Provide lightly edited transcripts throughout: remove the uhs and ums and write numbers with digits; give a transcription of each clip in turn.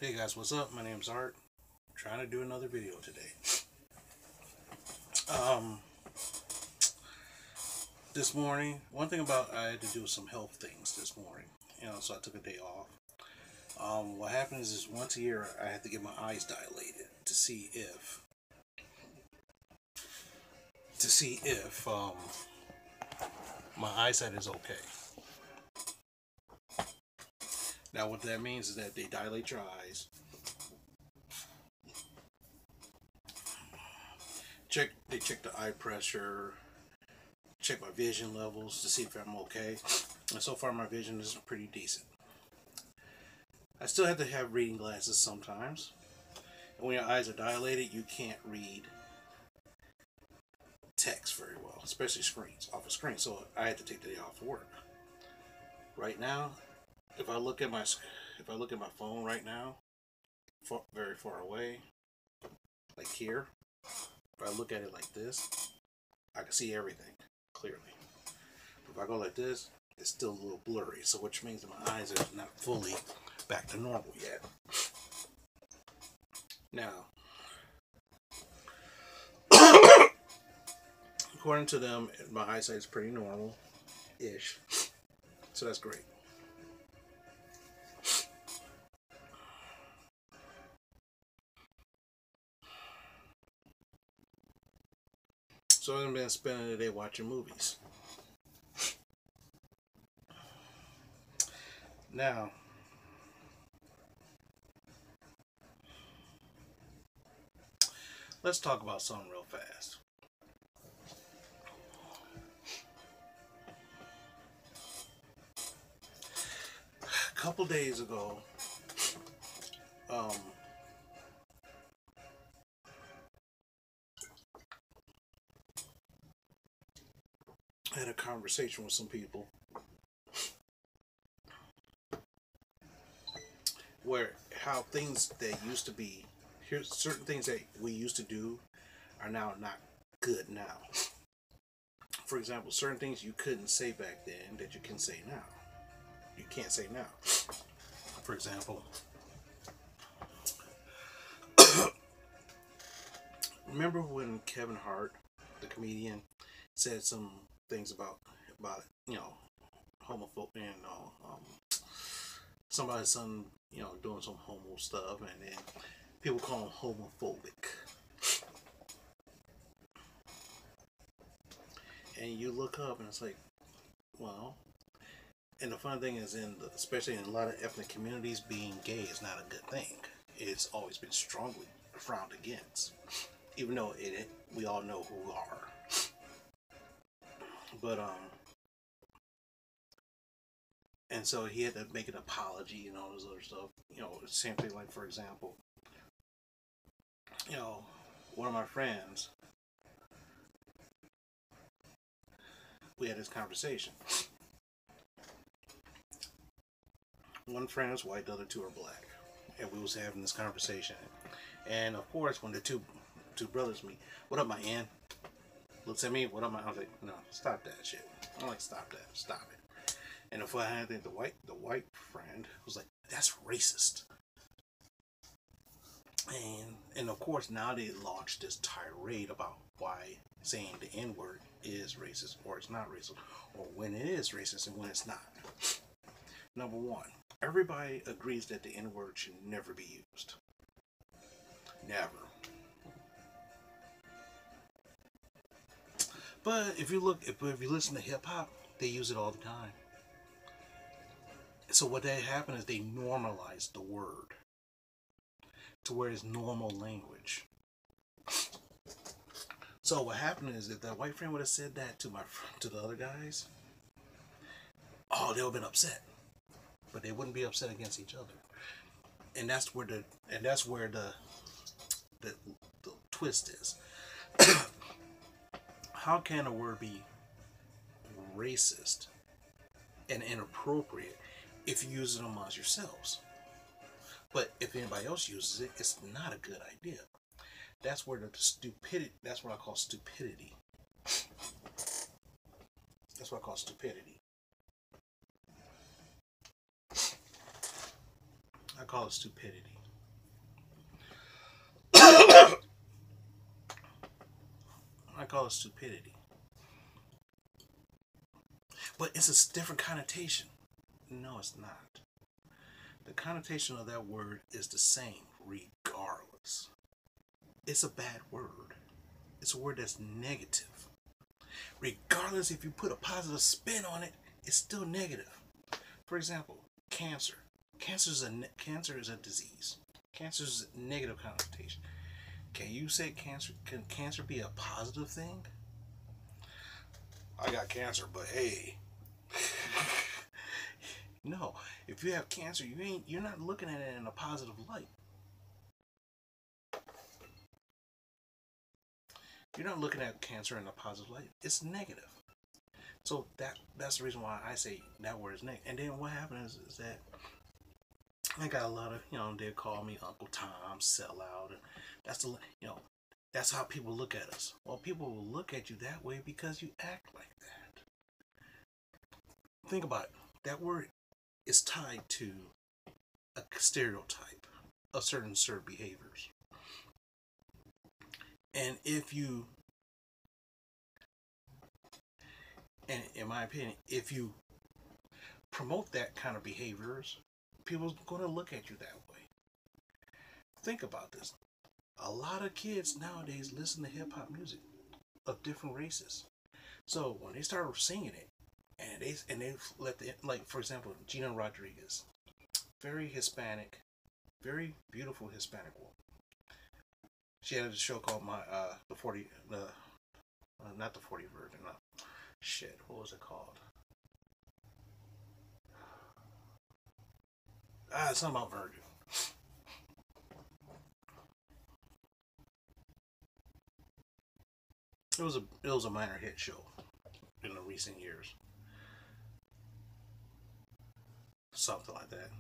Hey guys, what's up? My name's Art. I'm trying to do another video today. Um, this morning, one thing about I had to do some health things this morning. So I took a day off. What happens is once a year I have to get my eyes dilated to see if my eyesight is okay. Now what that means is that they dilate your eyes. They check the eye pressure, check my vision levels to see if I'm okay. And so far my vision is pretty decent. I still have to have reading glasses sometimes. And when your eyes are dilated, you can't read text very well, especially screens, off a screen. So I had to take the day off of work. Right now, if I look at my phone right now, very far away, like here, if I look at it like this, I can see everything clearly. If I go like this, it's still a little blurry, so which means that my eyes are not fully back to normal yet. Now, according to them, my eyesight is pretty normal-ish, so that's great. So I've been spending the day watching movies. Now, let's talk about something real fast. A couple days ago, I had a conversation with some people where how things that used to be, here's certain things that we used to do are now not good now. For example, certain things you couldn't say back then that you can say now. You can't say now. For example, remember when Kevin Hart, the comedian, said some things about homophobic, somebody's son, doing some homo stuff, and then people call him homophobic. And you look up and it's like, well, and the fun thing is, especially in a lot of ethnic communities, being gay is not a good thing. It's always been strongly frowned against, even though we all know who we are. But and so he had to make an apology and all this other stuff. Same thing, like, for example, one of my friends, we had this conversation. One friend is white, the other two are black, and we was having this conversation. And of course, when the two brothers meet, what up, my N? Looks at me, what up, my? I was like, no, stop that shit. I'm like, stop that, stop it. And if I had the white friend was like, that's racist. And of course, now they launched this tirade about why saying the N-word is racist, or it's not racist, or when it is racist and when it's not. Number one, everybody agrees that the N-word should never be used. Never. But if you listen to hip hop, they use it all the time. So what that happened is they normalized the word to where it's normal language. So what happened is, if that white friend would have said that to the other guys, oh, they would have been upset. But they wouldn't be upset against each other. And that's where the twist is. How can a word be racist and inappropriate if you use it amongst yourselves? But if anybody else uses it, it's not a good idea. That's where that's what I call stupidity. That's what I call stupidity. I call it stupidity. call it stupidity. But it's a different connotation. No, it's not. The connotation of that word is the same, regardless. It's a bad word. It's a word that's negative. Regardless if you put a positive spin on it, it's still negative. For example, cancer. Cancer is a disease. Cancer is a negative connotation. Can you say cancer? Can cancer be a positive thing? I got cancer, but hey. No, if you have cancer, you're not looking at it in a positive light. You're not looking at cancer in a positive light. It's negative. So that's the reason why I say that word is negative. And then what happens is that I got a lot of, they call me Uncle Tom, sellout, and that's how people look at us. Well, people will look at you that way because you act like that. Think about it. That word is tied to a stereotype of certain behaviors. And in my opinion, if you promote that kind of behaviors, people are going to look at you that way. Think about this. A lot of kids nowadays listen to hip hop music of different races. So when they start singing it, and they let like for example, Gina Rodriguez, very Hispanic, very beautiful Hispanic woman. She had a show called not the 40 Virgin, no. Shit, what was it called? Something about Virgin. It was a minor hit show in the recent years. Something like that.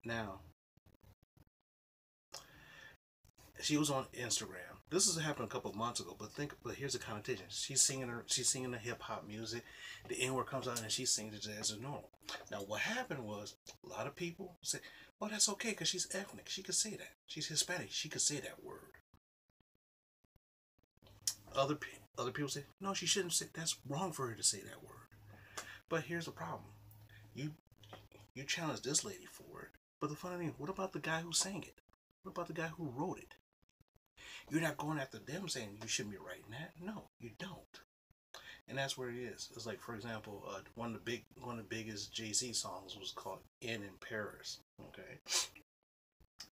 Now, she was on Instagram. This has happened a couple of months ago, but here's the connotation. She's singing the hip hop music. The N word comes out and she sings it as normal. Now what happened was a lot of people say, "Well, that's okay because she's ethnic. She could say that. She's Hispanic. She could say that word." Other people say, "No, she shouldn't say. That's wrong for her to say that word." But here's the problem. You challenge this lady for it. But the funny thing, what about the guy who sang it? What about the guy who wrote it? You're not going after them saying you shouldn't be writing that. No, you don't. And that's where it is. It's like, for example, one of the biggest Jay-Z songs was called "In Paris." Okay,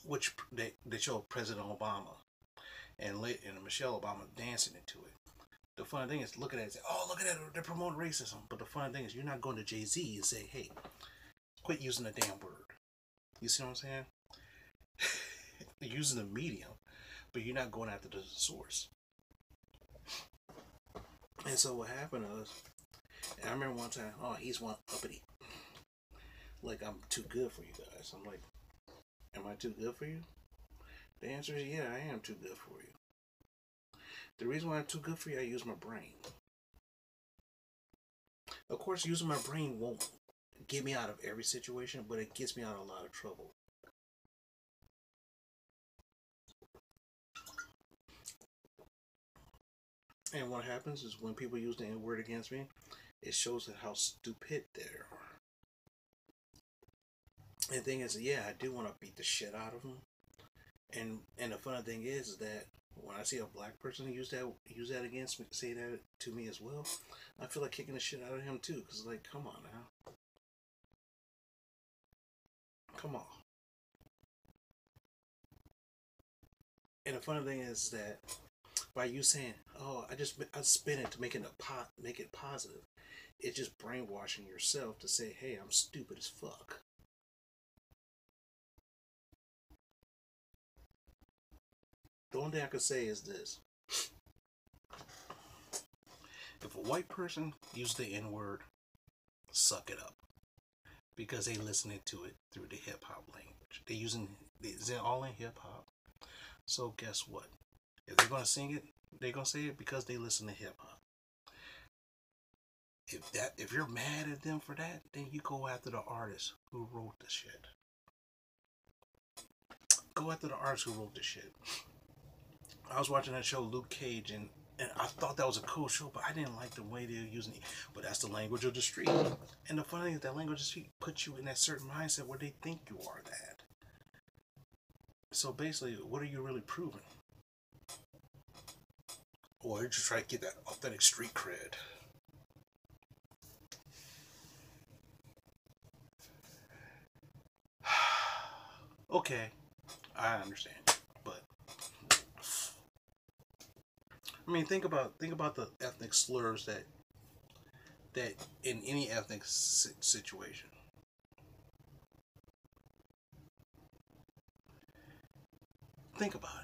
which they showed President Obama and Michelle Obama dancing into it. The funny thing is, look at it and say, "Oh, look at that, they're promoting racism." But the funny thing is, you're not going to Jay-Z and say, "Hey, quit using the damn word." You see what I'm saying? You're using the medium, but you're not going after the source. And so what happened was, and I remember one time, oh, he's one uppity. Like, I'm too good for you guys. I'm like, am I too good for you? The answer is, yeah, I am too good for you. The reason why I'm too good for you, I use my brain. Of course, using my brain won't get me out of every situation, but it gets me out of a lot of trouble. And what happens is when people use the N word against me, it shows that how stupid they are. And the thing is, yeah, I do want to beat the shit out of them. And the funny thing is that when I see a black person use that against me, say that to me as well, I feel like kicking the shit out of him too. Cause like, come on now, come on. And the funny thing is that by you saying, "Oh, I spin it to make it positive," it's just brainwashing yourself to say, "Hey, I'm stupid as fuck." The only thing I could say is this: if a white person uses the N word, suck it up, because they listening to it through the hip hop language. They're all in hip hop. So guess what? If they're gonna sing it, they're gonna say it because they listen to hip hop. If you're mad at them for that, then you go after the artist who wrote the shit. Go after the artist who wrote the shit. I was watching that show Luke Cage, and I thought that was a cool show, but I didn't like the way they were using it. But that's the language of the street. And the funny thing is that language of the street puts you in that certain mindset where they think you are that. So basically, what are you really proving? Or you're just trying to get that authentic street cred. Okay, I understand, but I mean, think about the ethnic slurs that in any ethnic situation. Think about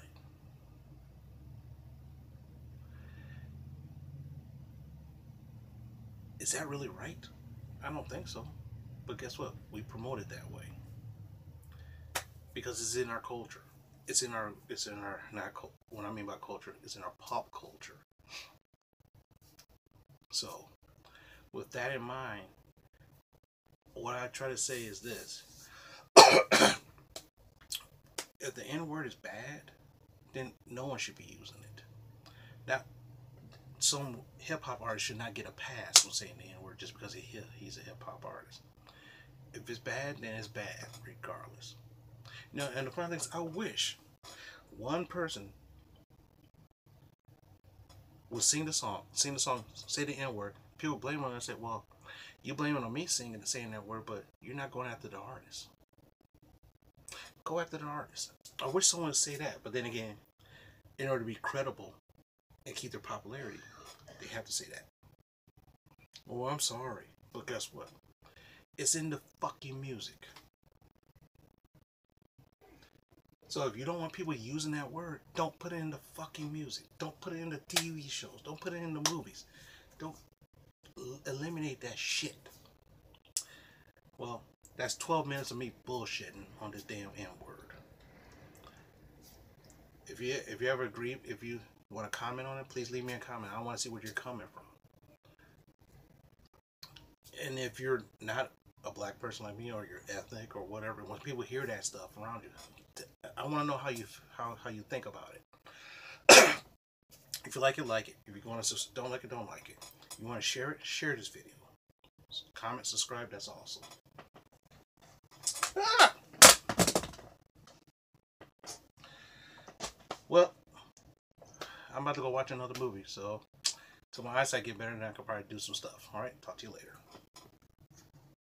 it. Is that really right? I don't think so. But guess what? We promote it that way because it's in our culture. It's in our not what I mean by culture, it's in our pop culture. So, with that in mind, what I try to say is this: if the N word is bad, then no one should be using it. Now, some hip hop artist should not get a pass from saying the N word just because he's a hip hop artist. If it's bad, then it's bad, regardless. And the funny thing is, I wish one person would sing the song, say the N word. People blame on it and say, well, you blame it on me saying that word, but you're not going after the artist. Go after the artist. I wish someone would say that, but then again, in order to be credible and keep their popularity, they have to say that. Oh, I'm sorry, but guess what? It's in the fucking music. So if you don't want people using that word, don't put it in the fucking music. Don't put it in the TV shows. Don't put it in the movies. Don't eliminate that shit. Well, that's 12 minutes of me bullshitting on this damn N word. If you ever agree, if you want to comment on it, please leave me a comment. I want to see where you're coming from. And if you're not a black person like me, or you're ethnic or whatever, when people hear that stuff around you, I want to know how you think about it. If you like it. If you want to don't like it, don't like it. If you want to share this video. Comment, subscribe, that's awesome. Ah! Well, I'm about to go watch another movie, so till my eyesight get better, then I can probably do some stuff. Alright, talk to you later.